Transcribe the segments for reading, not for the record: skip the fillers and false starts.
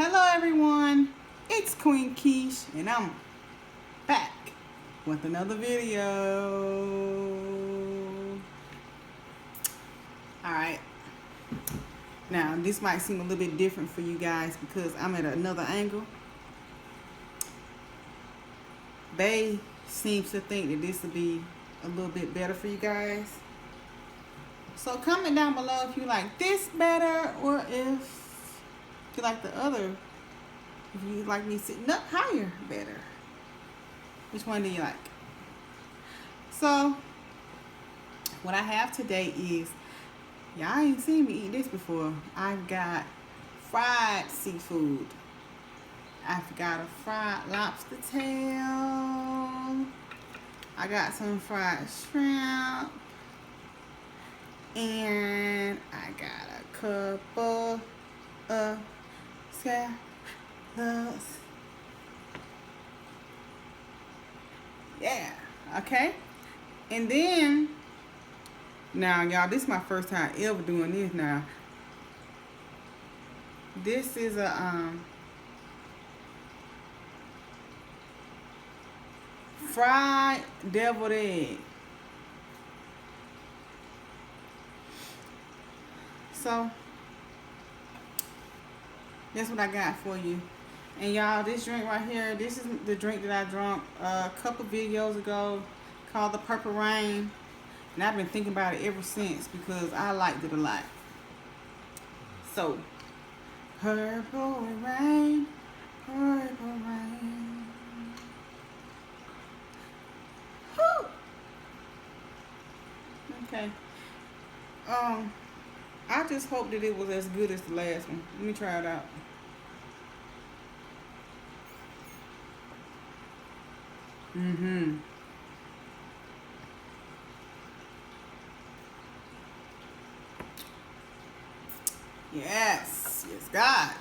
Hello everyone, it's Queen Kesh and I'm back with another video. Alright, now this might seem a little bit different for you guys because I'm at another angle. They seem to think that this will be a little bit better for you guys. So comment down below if you like this better or if you like the other, if you like me sitting up higher better. Which one do you like? So what I have today is, y'all ain't seen me eat this before. I've got fried seafood. I've got a fried lobster tail. I got some fried shrimp. And I got a couple of scallops. Yeah, okay. And then, now y'all, this is my first time ever doing this now. This is a fried deviled egg. So that's what I got for you. And y'all, this drink right here, this is the drink that I drank a couple videos ago called the Purple Rain. And I've been thinking about it ever since because I liked it a lot. So, purple rain, purple rain. Whew. Okay. I just hope that it was as good as the last one. Let me try it out. Yes, God.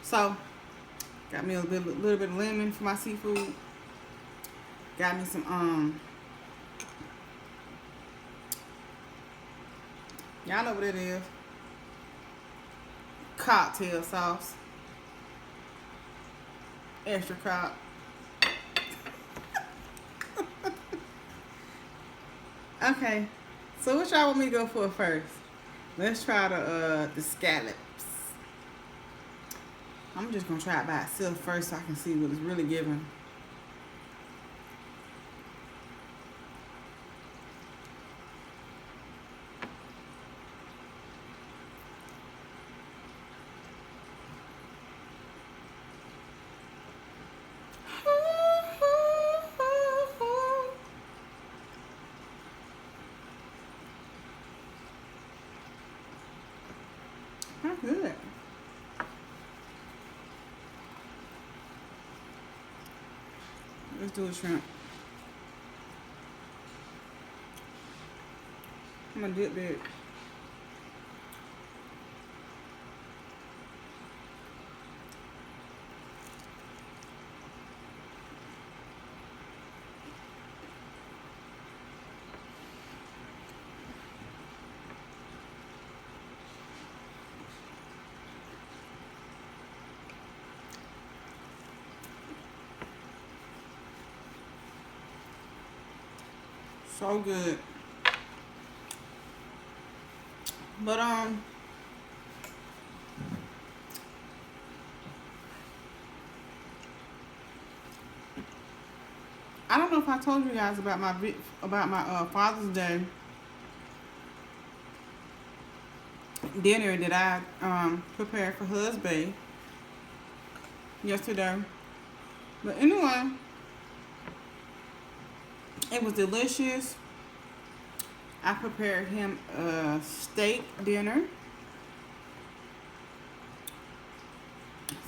So, got me a little bit of lemon for my seafood. Got me some y'all know what it is. Cocktail sauce. Extra crop. Okay, so what y'all want me to go for first? Let's try the scallops. I'm just gonna try it by itself first so I can see what it's really giving. That's good. Let's do a shrimp. I'm gonna dip it. So good. But I don't know if I told you guys about my Father's Day dinner that I prepared for husband yesterday. But anyway, it was delicious. I prepared him a steak dinner.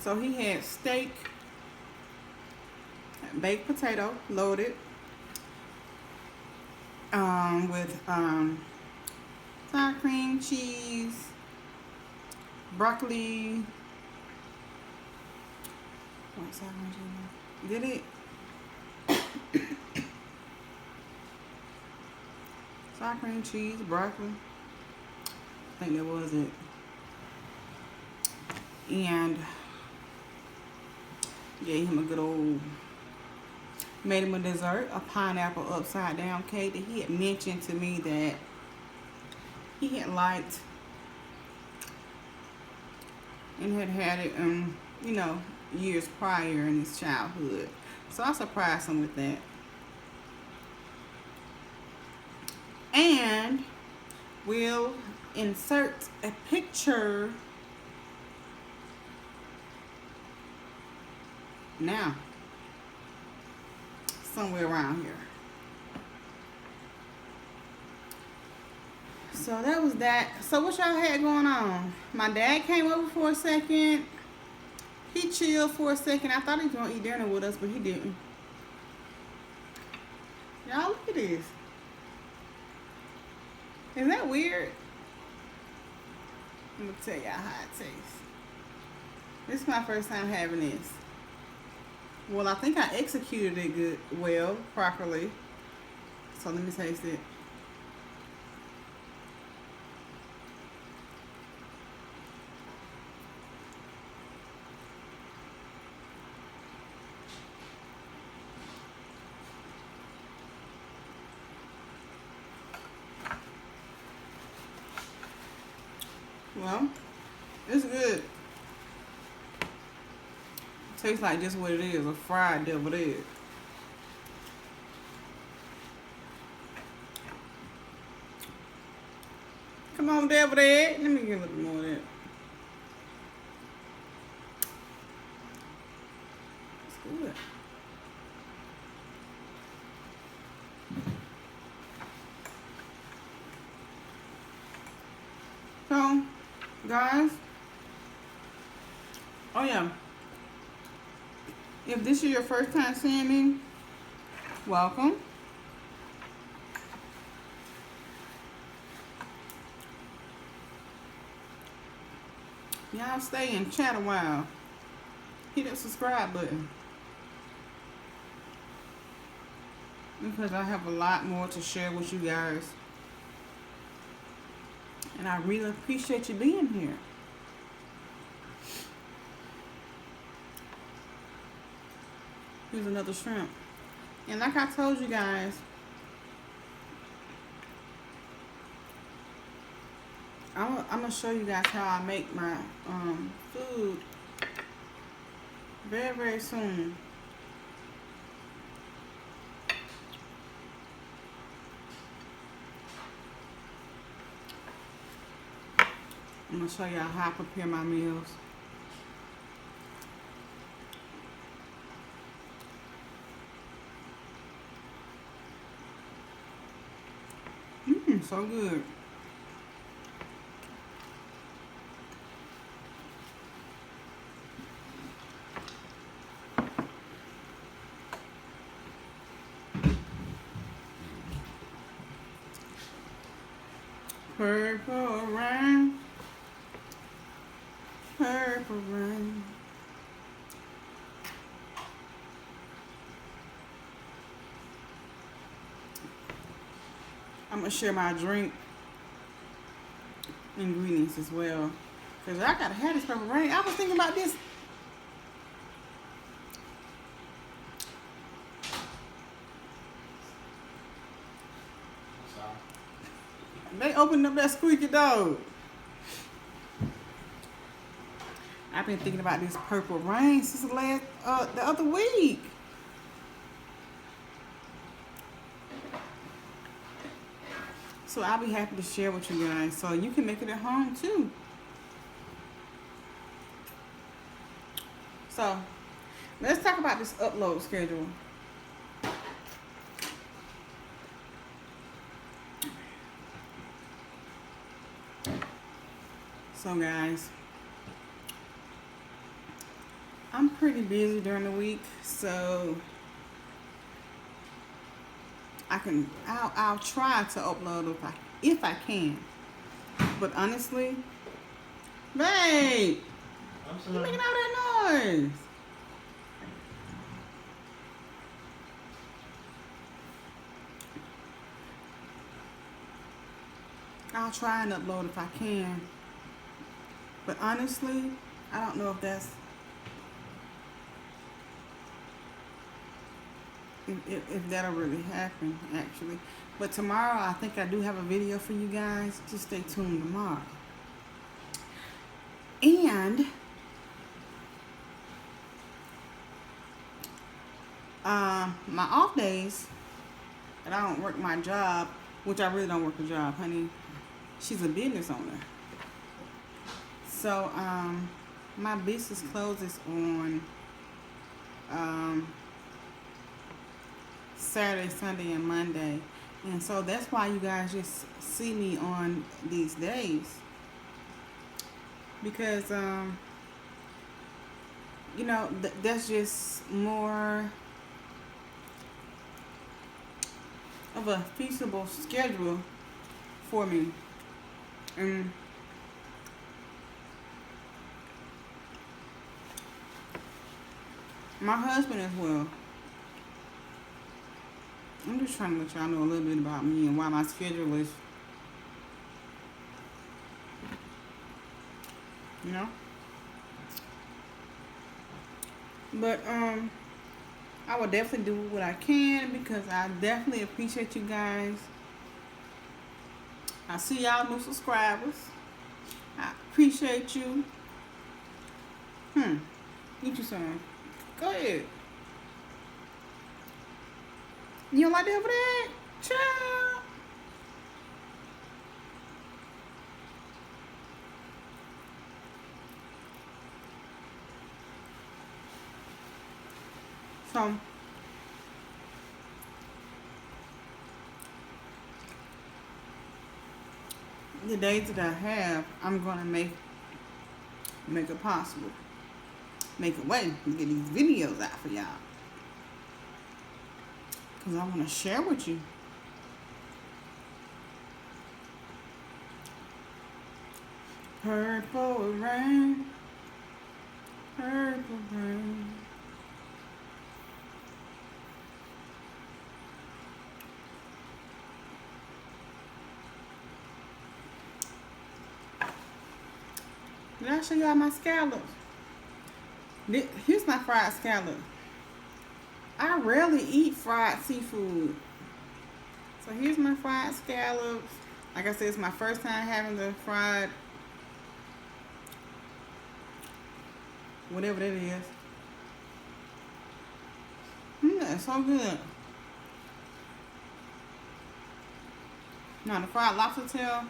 So he had steak, baked potato, loaded, with sour cream, cheese, broccoli. What sour cream cheese? Did it? Sour cream, cheese, broccoli. I think that was it. and gave him a good old, made him a dessert, a pineapple upside down cake that he had mentioned to me that he had liked and had it, you know, years prior in his childhood. So I surprised him with that. And we'll insert a picture now, somewhere around here. So that was that. So what y'all had going on? My dad came over for a second. He chilled for a second. I thought he was gonna eat dinner with us, but he didn't. Y'all look at this. Isn't that weird? I'm gonna tell y'all how it tastes. This is my first time having this. Well, I think I executed it properly. So let me taste it. Well, it's good. Tastes like just what it is, a fried deviled egg. Come on, deviled egg. Let me get a little more of that. It's good. So, guys, oh yeah, if this is your first time seeing me, welcome. Y'all stay and chat a while. Hit that subscribe button, because I have a lot more to share with you guys. And I really appreciate you being here. Here's another shrimp. And like I told you guys, I'm gonna show you guys how I make my food very, very soon. I'm gonna show y'all how I prepare my meals. So good. Purple rain, purple rain. I'm gonna share my drink ingredients as well, because I gotta have this purple rain. I was thinking about this. They opened up that squeaky door. I've been thinking about this purple rain since the other week. So I'll be happy to share with you guys, so you can make it at home too. So let's talk about this upload schedule. So guys, I'm pretty busy during the week, so I'll try to upload if I can. But honestly, babe, you're making all that noise. I'll try and upload if I can. But honestly, I don't know if that's if that'll really happen actually. But tomorrow I think I do have a video for you guys. Just stay tuned tomorrow. And my off days that I don't work my job, which I really don't work a job, honey. She's a business owner. So my business closes on Saturday, Sunday, and Monday. And so that's why you guys just see me on these days. Because, you know, that's just more of a feasible schedule for me. And my husband as well. I'm just trying to let y'all know a little bit about me and why my schedule is, you know. But I will definitely do what I can because I definitely appreciate you guys. I see y'all new subscribers. I appreciate you. Get you some. Go ahead. You don't like that over there? Child. So, the days that I have, I'm gonna make it possible. Make a way to get these videos out for y'all. Because I want to share with you. Purple rain, purple rain. Did I show y'all my scallops? Here's my fried scallop. I rarely eat fried seafood. So here's my fried scallops. Like I said, it's my first time having the fried, whatever that is. It's so good. Now the fried lobster tail.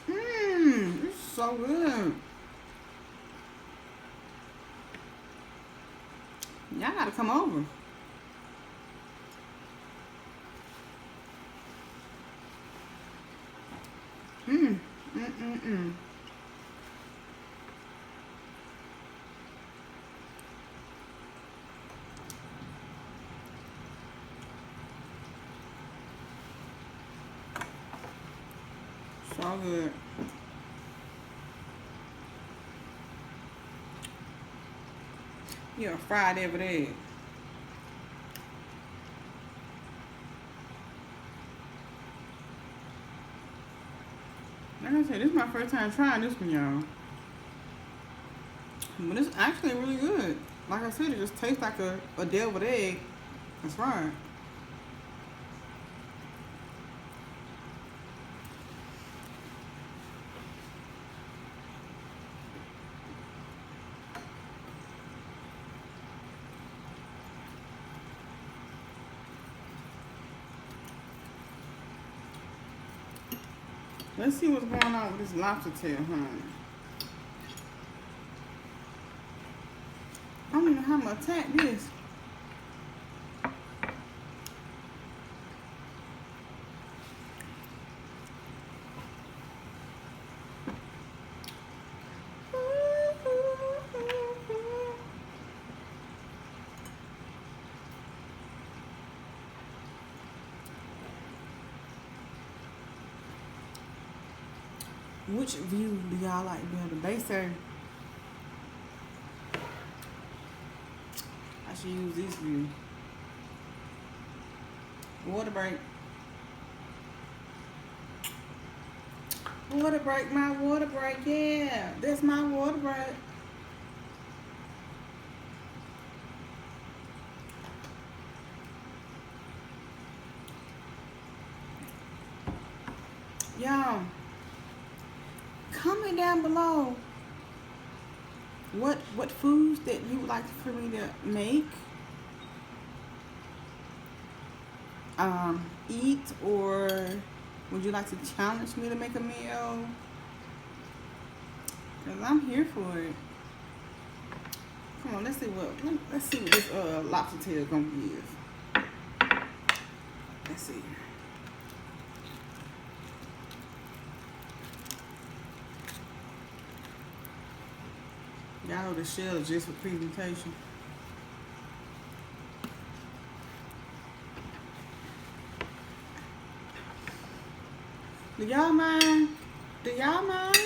It's so good. Y'all gotta come over. So good. You're a fried every day. Like I said, this is my first time trying this one, y'all. But it's actually really good. Like I said, it just tastes like a deviled egg. That's right. Let's see what's going on with this lobster tail, honey. I don't even know how I'm gonna attack this. Which view do y'all like better? They say I should use this view. Water break. Water break, my water break, yeah. That's my water break. Y'all, comment down below what foods that you would like for me to make, eat, or would you like to challenge me to make a meal? Cause I'm here for it. Come on, let's see what this lobster tail gonna give. Let's see. Y'all know the shell is just for presentation. Do y'all mind? Do y'all mind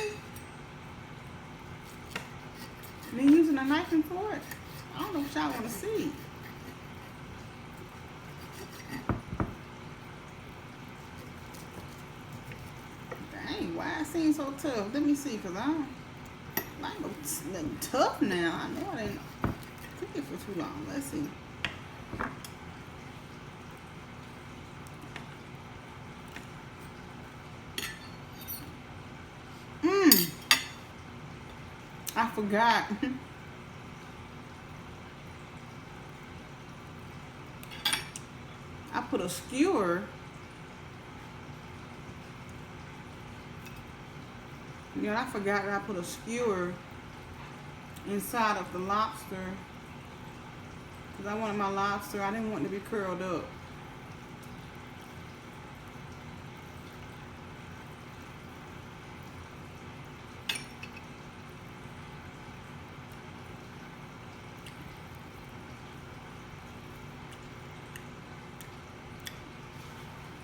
me using a knife and fork? I don't know what y'all want to see. Dang, why it seems so tough? Let me see, cause I ain't nothing tough now. I know I didn't cook it for too long. Let's see. I forgot. I put a skewer. Yeah, I forgot that I put a skewer inside of the lobster. Because I wanted my lobster, I didn't want it to be curled up.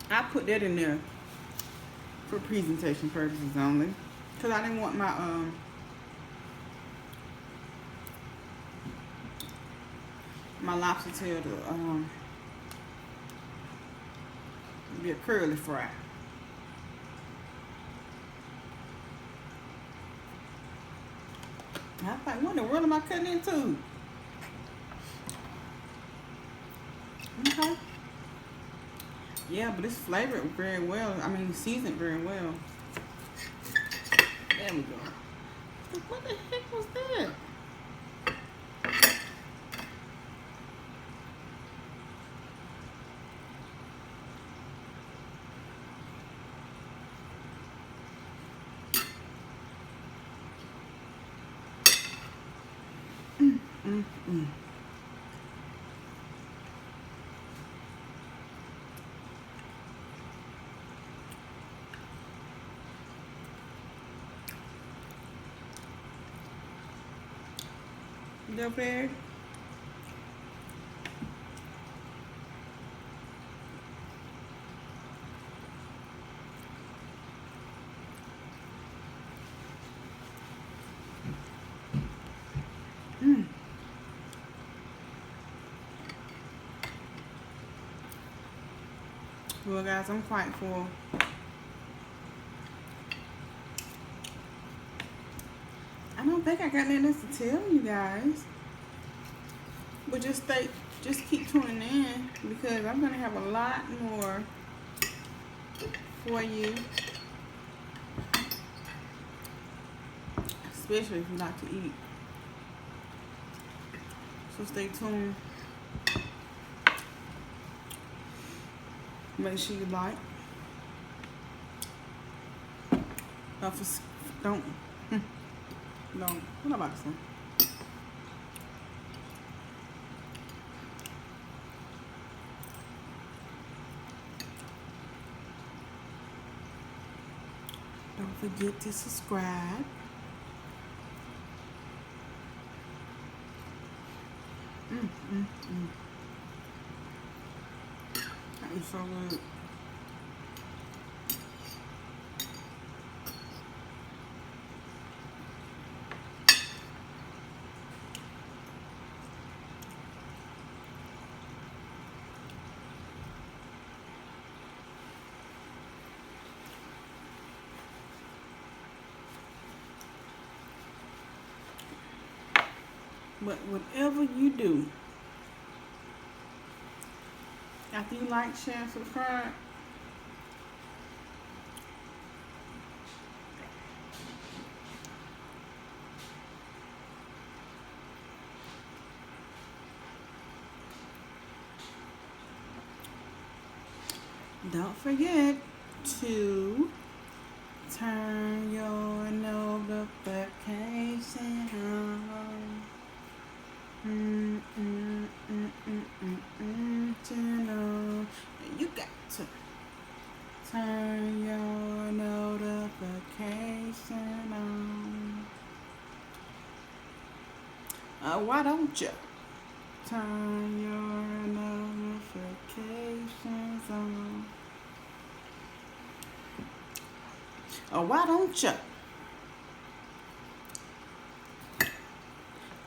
I put that in there for presentation purposes only, because I didn't want my lobster tail to be a curly fry. I was like, what in the world am I cutting into? Okay. Yeah, but it's flavored very well. I mean, seasoned very well. There we go. What the heck was that? Go there. Well, guys, I'm quite full. I don't think I got nothing else to tell you guys. But just keep tuning in, because I'm gonna have a lot more for you. Especially if you like to eat. So stay tuned. Make sure you like. Don't. No, what am I about to say? Don't forget to subscribe. That is so good. But whatever you do, after you like, share, and subscribe, don't forget to turn your notification on. Turn on. You got to turn your notification on. Why don't you turn your notifications on? Why don't you?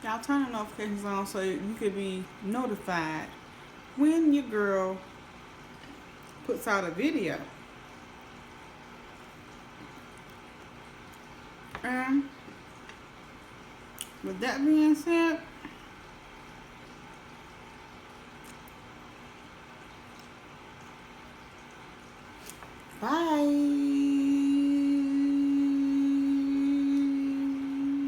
Y'all turn the notifications on so you can be notified when your girl puts out a video. With that being said,